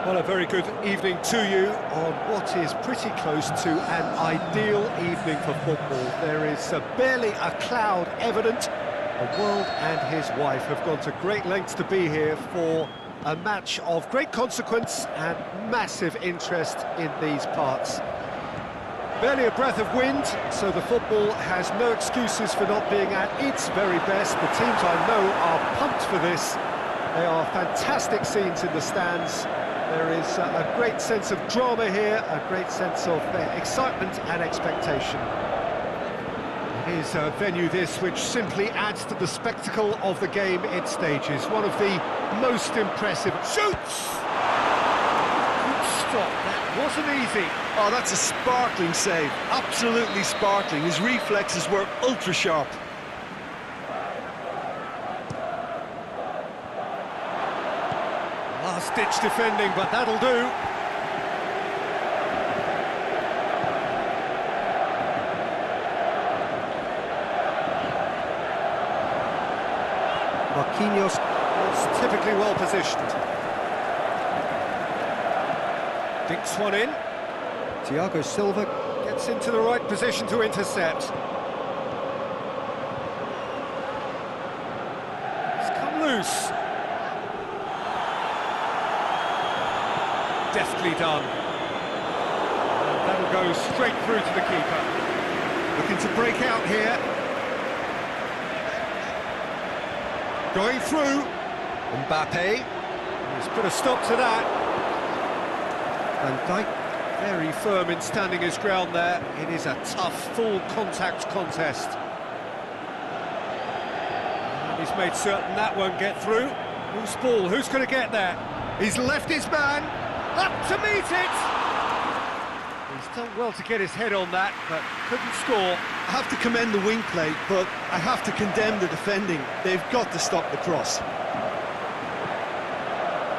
Well, a very good evening to you on what is pretty close to an ideal evening for football. There is barely a cloud evident. The world and his wife have gone to great lengths to be here for a match of great consequence and massive interest in these parts. Barely a breath of wind, so the football has no excuses for not being at its very best. The teams I know are pumped for this. They are fantastic scenes in the stands. There is a great sense of drama here, a great sense of excitement and expectation. It is a venue this which simply adds to the spectacle of the game it stages. One of the most impressive... Shoots! Good stop, that wasn't easy. Oh, that's a sparkling save, absolutely sparkling. His reflexes were ultra-sharp. Last-ditch defending, but that'll do. Marquinhos was typically well positioned. Dinks one in. Thiago Silva gets into the right position to intercept. It's come loose. Deftly done. And that'll go straight through to the keeper. Looking to break out here. Going through. Mbappe. He's put a stop to that. Van Dijk very firm in standing his ground there. It is a tough, full contact contest. And he's made certain that won't get through. Loose ball, who's going to get there? He's left his man. Up to meet it! He's done well to get his head on that, but couldn't score. I have to commend the wing play, but I have to condemn the defending. They've got to stop the cross.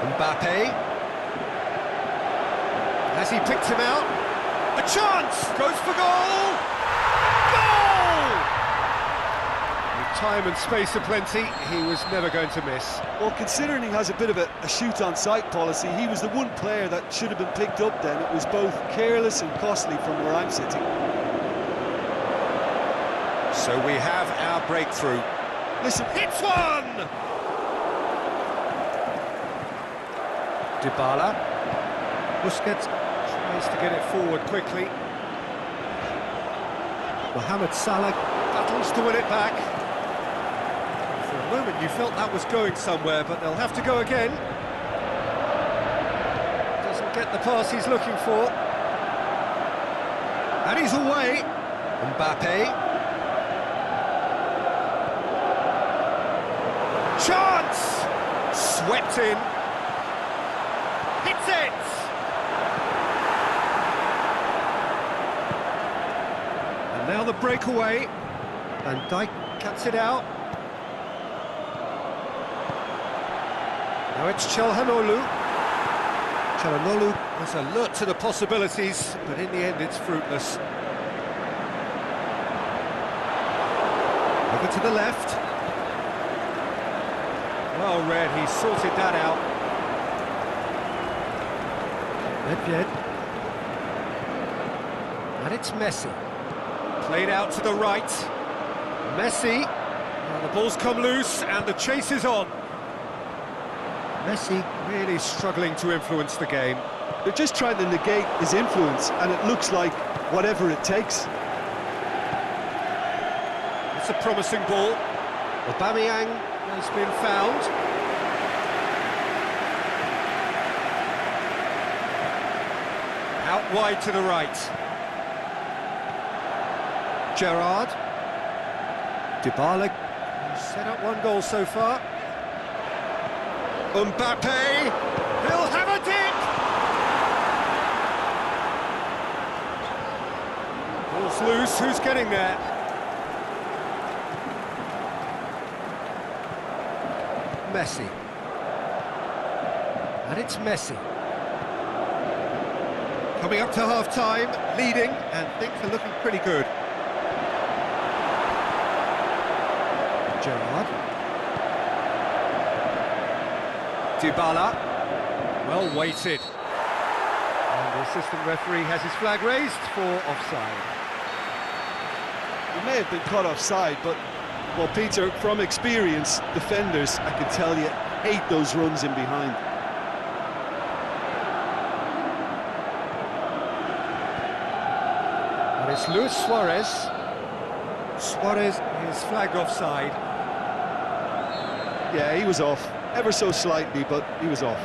Mbappe. Has he picked him out? A chance! Goes for goal! Goal! With time and space aplenty, he was never going to miss. Well, considering he has a bit of a shoot-on-sight policy, he was the one player that should have been picked up then. It was both careless and costly from where I'm sitting. So we have our breakthrough. Listen, hits one! Dybala. Busquets tries to get it forward quickly. Mohamed Salah battles to win it back. For a moment you felt that was going somewhere, but they'll have to go again. Doesn't get the pass he's looking for. And he's away. Mbappe. Chance! Swept in. Hits it! And now the breakaway. Van Dijk cuts it out. Now it's Çalhanoğlu. Çalhanoğlu was alert to the possibilities, but in the end it's fruitless. Over to the left. Well read, he sorted that out. Nedved. And it's Messi. Played out to the right. Messi. Well, the ball's come loose and the chase is on. Messi really struggling to influence the game. They're just trying to negate his influence, and it looks like whatever it takes. It's a promising ball. Aubameyang has been found. Out wide to the right. Gerrard. Dybala, who's set up one goal so far. Mbappe, he'll have a dip! Ball's loose, who's getting there? Messi. And it's Messi. Coming up to half-time, leading, and things are looking pretty good. Gerrard. Dybala. Well weighted. And the assistant referee has his flag raised for offside. He may have been caught offside, but, well, Peter, from experience, defenders, I can tell you, hate those runs in behind. And it's Luis Suarez. Suarez is flagged offside. Yeah, he was off, ever so slightly, but he was off.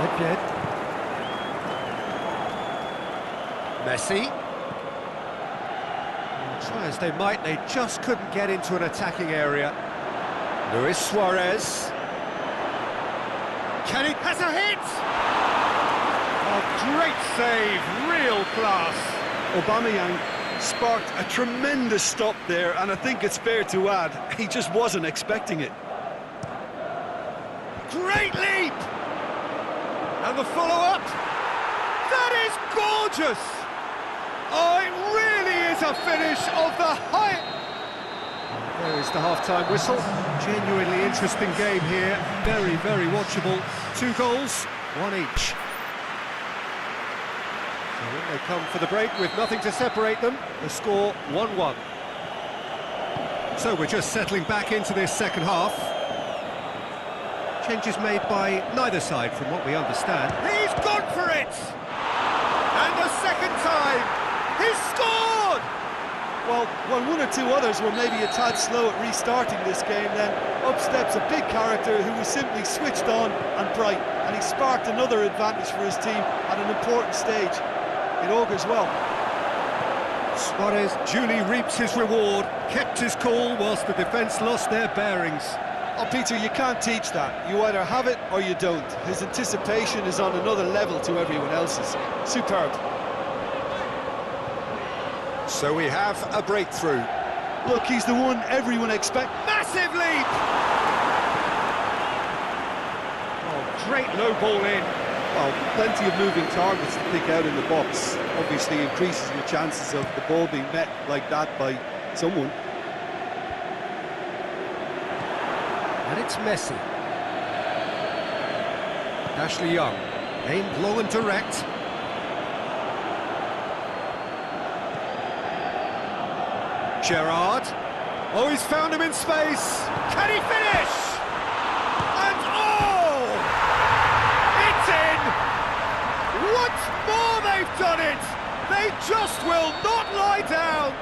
Nedved. Messi. Try as they might, they just couldn't get into an attacking area. Luis Suarez. Can he? Has a hit! A great save, real class. Aubameyang sparked a tremendous stop there, and I think it's fair to add, he just wasn't expecting it. Great leap! And the follow-up. That is gorgeous! Oh, it really is a finish of the height. There is the half-time whistle. Genuinely interesting game here. Very, very watchable. 2 goals, 1 each. So when they come for the break with nothing to separate them, the score 1-1. So we're just settling back into this second half. Changes made by neither side from what we understand. He's gone for it! And the second time, he's scored! Well, when one or two others were maybe a tad slow at restarting this game, then up steps a big character who was simply switched on and bright, and he sparked another advantage for his team at an important stage. It augurs well. Suarez duly reaps his reward, kept his cool whilst the defence lost their bearings. Oh, Peter, you can't teach that. You either have it or you don't. His anticipation is on another level to everyone else's. Superb. So we have a breakthrough. Look, he's the one everyone expects. Massive leap! Oh, great low ball in. Well, plenty of moving targets to pick out in the box. Obviously increases your chances of the ball being met like that by someone. And it's Messi. Ashley Young, aimed low and direct. Gerrard. Oh, he's found him in space. Can he finish? And oh! It's in! Once more they've done it! They just will not lie down!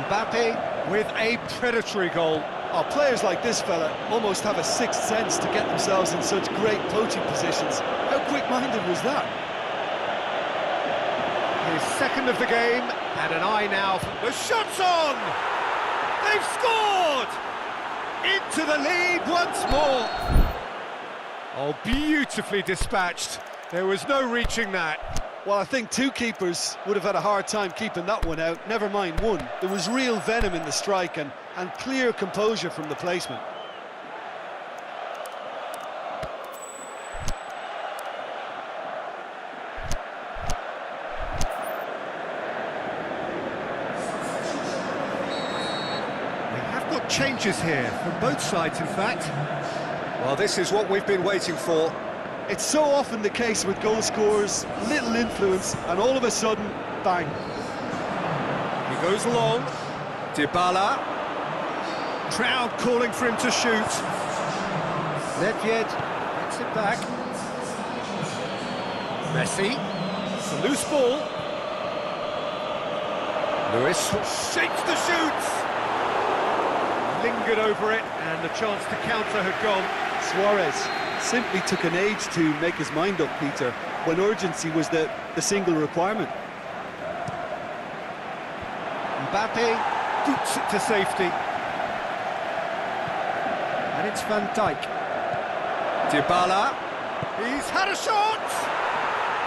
Mbappe with a predatory goal. Oh, players like this fella almost have a sixth sense to get themselves in such great poaching positions. How quick-minded was that? His second of the game, and an eye now for the shot's on! They've scored! Into the lead once more! Oh, beautifully dispatched. There was no reaching that. Well, I think 2 keepers would have had a hard time keeping that one out, never mind 1. There was real venom in the strike and clear composure from the placement. We have got changes here, from both sides in fact. Well, this is what we've been waiting for. It's so often the case with goal scorers, little influence, and all of a sudden, bang. He goes long. Dybala. Crowd calling for him to shoot. Nedved gets it back. Messi. It's a loose ball. Lewis shapes the shoot. Lingered over it, and the chance to counter had gone. Suarez simply took an age to make his mind up, Peter, when urgency was the single requirement. Mbappe boots it to safety. And it's Van Dijk. Dybala. He's had a shot!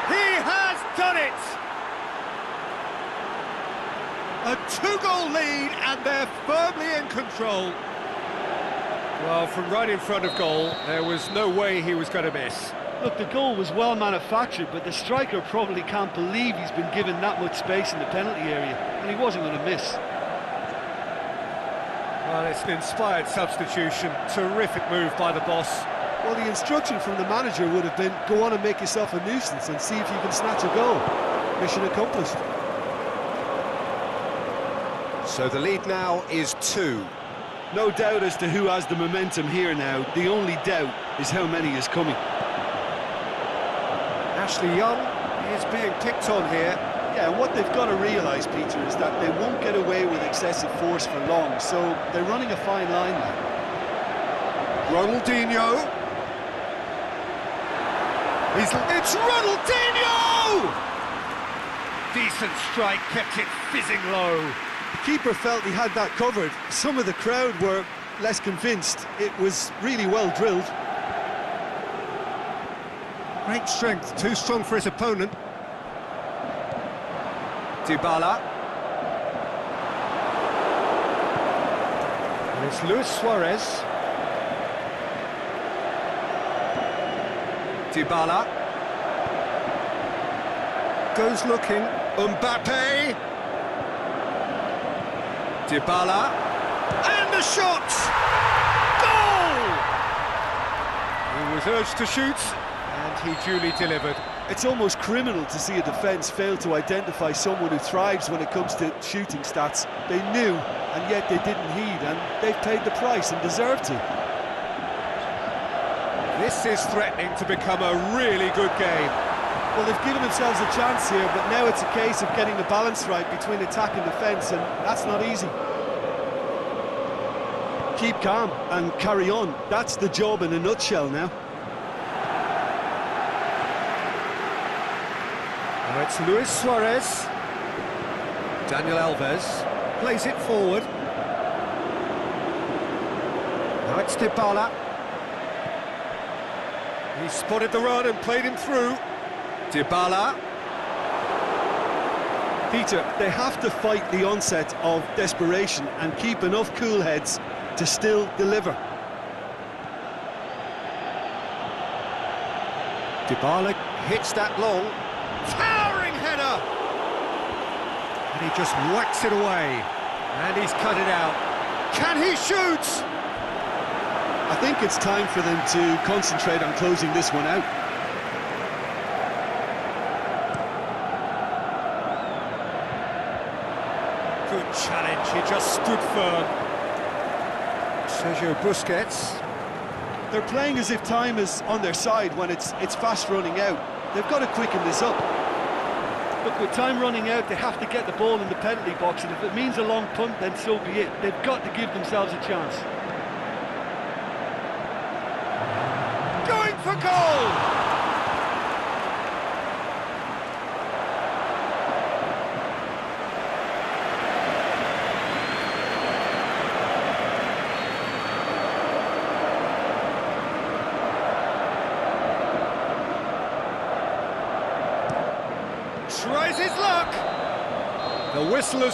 He has done it! A 2-goal lead, and they're firmly in control. Well, from right in front of goal, there was no way he was going to miss. Look, the goal was well manufactured, but the striker probably can't believe he's been given that much space in the penalty area, and he wasn't going to miss. Well, it's an inspired substitution. Terrific move by the boss. Well, the instruction from the manager would have been, go on and make yourself a nuisance and see if you can snatch a goal. Mission accomplished. So the lead now is 2. No doubt as to who has the momentum here now. The only doubt is how many is coming. Ashley Young is being picked on here. Yeah, and what they've got to realise, Peter, is that they won't get away with excessive force for long, so they're running a fine line now. Ronaldinho. It's Ronaldinho! Decent strike, kept it fizzing low. The keeper felt he had that covered. Some of the crowd were less convinced. It was really well drilled. Great strength, too strong for his opponent. Dybala. And it's Luis Suarez. Dybala. Goes looking. Mbappe. Dybala. And the shot! Goal! He was urged to shoot, and he duly delivered. It's almost criminal to see a defence fail to identify someone who thrives when it comes to shooting stats. They knew, and yet they didn't heed, and they've paid the price and deserve to. This is threatening to become a really good game. Well, they've given themselves a chance here, but now it's a case of getting the balance right between attack and defence, and that's not easy. Keep calm and carry on. That's the job in a nutshell now. Now it's Luis Suarez. Daniel Alves plays it forward. Now it's Dybala. He spotted the run and played him through. Dybala. Peter, they have to fight the onset of desperation and keep enough cool heads to still deliver. Dybala hits that long. Towering header! And he just whacks it away. And he's cut it out. Can he shoot? I think it's time for them to concentrate on closing this one out. Good challenge, he just stood firm. Sergio Busquets. They're playing as if time is on their side when it's fast running out. They've got to quicken this up. Look, with time running out, they have to get the ball in the penalty box, and if it means a long punt, then so be it. They've got to give themselves a chance. Going for goal! Tries his luck. The whistle has